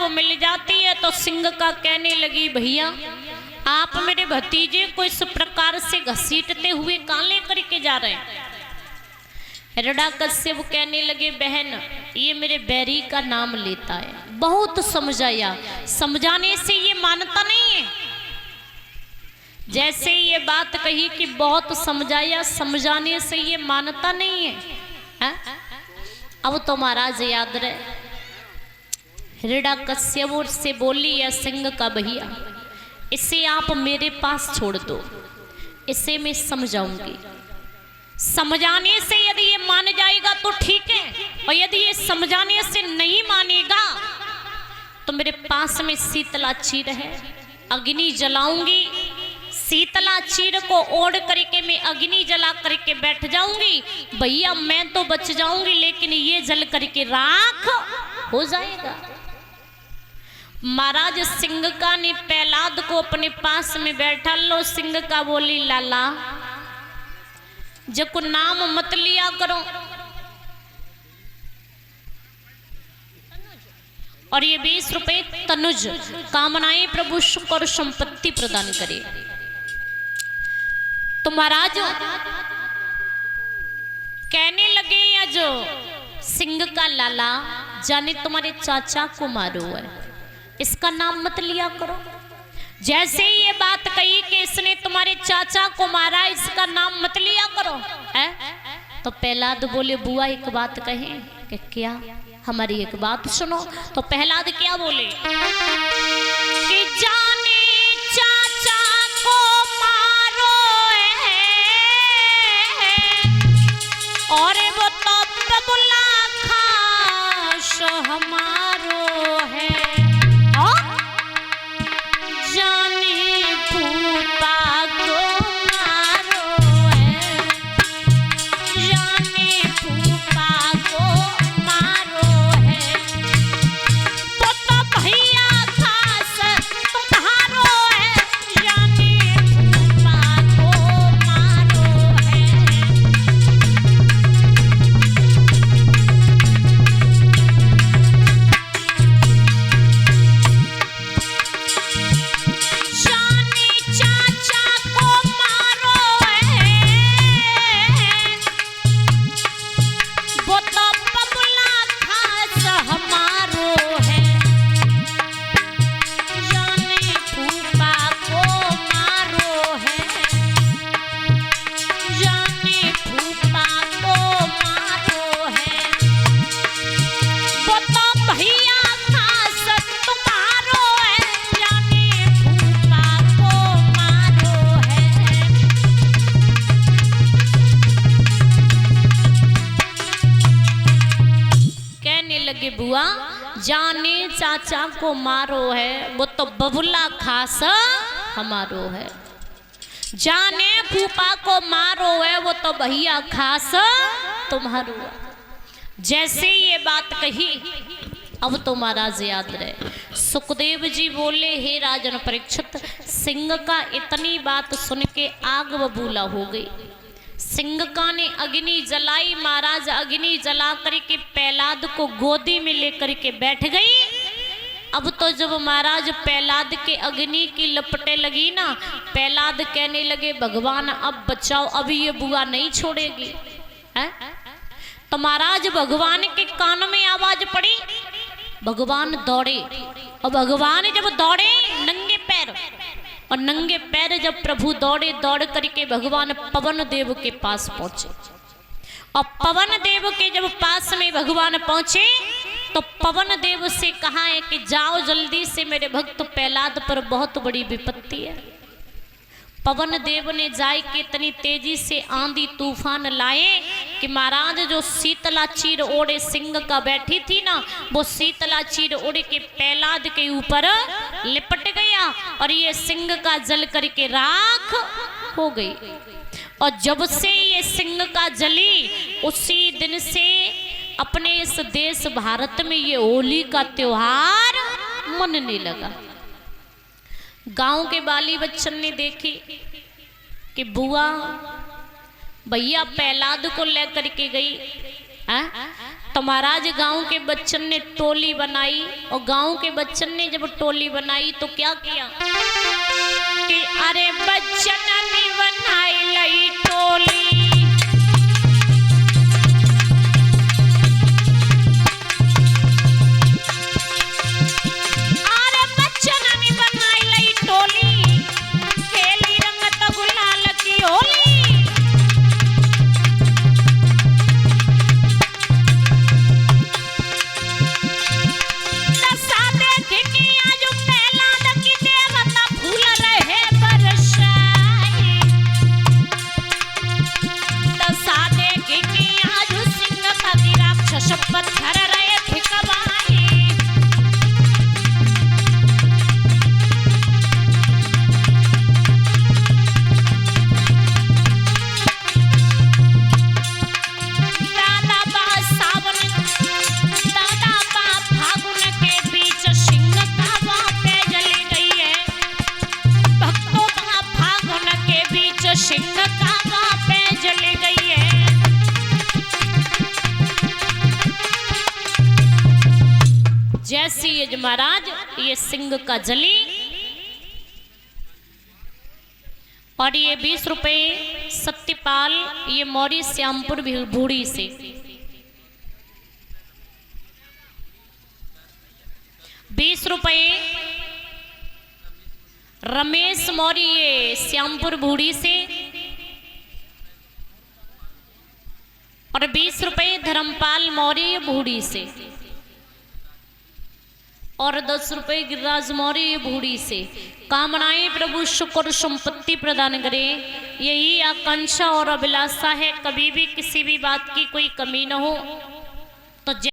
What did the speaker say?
जब मिल जाती है तो सिंह का कहने लगी, भैया आप मेरे भतीजे को इस प्रकार से घसीटते हुए कहाँ लेकर के जा रहे हैं? हिरण्यकश्यप कहने लगे, बहन ये मेरे बैरी का नाम लेता है, बहुत समझाया, समझाने से ये मानता नहीं है। जैसे ये बात कही कि बहुत समझाया, समझाने से ये मानता नहीं है, अब तो महाराज याद रहे। हिरण्यकश्यप से बोली है सिंह का, भैया इसे आप मेरे पास छोड़ दो, इसे मैं समझाऊंगी। समझाने से यदि ये मान जाएगा तो ठीक है, और यदि ये समझाने से नहीं मानेगा तो मेरे पास में शीतला चीर है, अग्नि जलाऊंगी। शीतला चीर को ओढ़ करके मैं अग्नि जला करके बैठ जाऊंगी। भैया मैं तो बच जाऊंगी, लेकिन ये जल करके राख हो जाएगा। महाराज सिंह का ने प्रहलाद को अपने पास में बैठा लो। सिंह का बोली, लाला जब को नाम मत लिया करो, और ये 20 रुपए तनुज, कामनाएं प्रभु सुख और संपत्ति प्रदान करे। तो महाराज कहने लगे, या जो सिंह का लाला जाने तुम्हारे चाचा को मारो है, इसका नाम मत लिया करो। जैसे ही ये बात कही कि इसने तुम्हारे चाचा को मारा, इसका नाम मत लिया करो है? तो प्रहलाद बोले, बुआ एक बात कहे कि क्या? हमारी एक बात सुनो। तो प्रहलाद क्या बोले कि जाने चाचा को मारो है, और वो तो बबुला खास हमारो है। जाने फूफा को मारो है, जाने फूफा को मारो है, वो तो भैया खास तुम्हारो है, जाने फूफा को मारो है। लगे, बुआ जाने चाचा को मारो है, वो तो बबुला खास हमारो है। जाने फूफा को मारो है, वो तो भैया खास तुम्हारो है। जैसे ये बात कही, अब तो महाराज याद रहे। सुखदेव जी बोले, हे राजन परीक्षित, सिंह का इतनी बात सुन के आग बबूला हो गई। सिंह का ने अग्नि जलाई। महाराज अग्नि जला करके प्रहलाद को गोदी में लेकर के बैठ गई। अब तो जब महाराज प्रहलाद के अग्नि की लपटे लगी ना, प्रहलाद कहने लगे, भगवान अब बचाओ, अभी ये बुआ नहीं छोड़ेगी है? तो महाराज भगवान के कान में आवाज पड़ी, भगवान दौड़े। और भगवान जब दौड़े नंगे पैर, और नंगे पैर जब प्रभु दौड़े, दौड़ करके भगवान पवन देव के पास पहुंचे। और पवन देव के जब पास में भगवान पहुंचे तो पवन देव से कहा है कि जाओ जल्दी से, मेरे भक्त प्रहलाद पर बहुत बड़ी विपत्ति है। पवन देव ने जाए कि इतनी तेजी से आंधी तूफान लाए कि महाराज जो शीतला चीर ओढ़े सिंह का बैठी थी ना, वो शीतला चीर ओढ़े के प्रहलाद के ऊपर लिपट गया, और ये सिंह का जल करके राख हो गई। और जब से ये सिंह का जली, उसी दिन से अपने इस देश भारत में ये होली का त्योहार मनने लगा। गांव के बाली बच्चन ने देखी कि बुआ भैया प्रहलाद को लेकर के गई है, तो महाराज गांव के बच्चन ने टोली बनाई, और गांव के बच्चन ने जब टोली बनाई तो क्या किया कि अरे बच्चन ने बनाई लई टोली, अरे बच्चन ने बनाई लई टोली, खेली रंगत गुलाल की होली। पत्थर रहे थे कबाई, दादा बा सावन, दादा बा फागुन के बीच सिंह कावा पे जली गई है, भक्तों बा फागुन के बीच सिंह कावा पे जली गई है। जैसी यज महाराज ये सिंह का जली, और ये 20 रुपए सत्यपाल ये मौरी श्यामपुर बूढ़ी से, 20 रुपए रमेश मौरी ये श्यामपुर बूढ़ी से, और 20 रुपए धर्मपाल मौर्य बूढ़ी से, और 10 रुपए गिरिराज मौर्य बूढ़ी से। कामनाएं प्रभु सुख और संपत्ति प्रदान करे, यही आकांक्षा और अभिलाषा है, कभी भी किसी भी बात की कोई कमी न हो। तो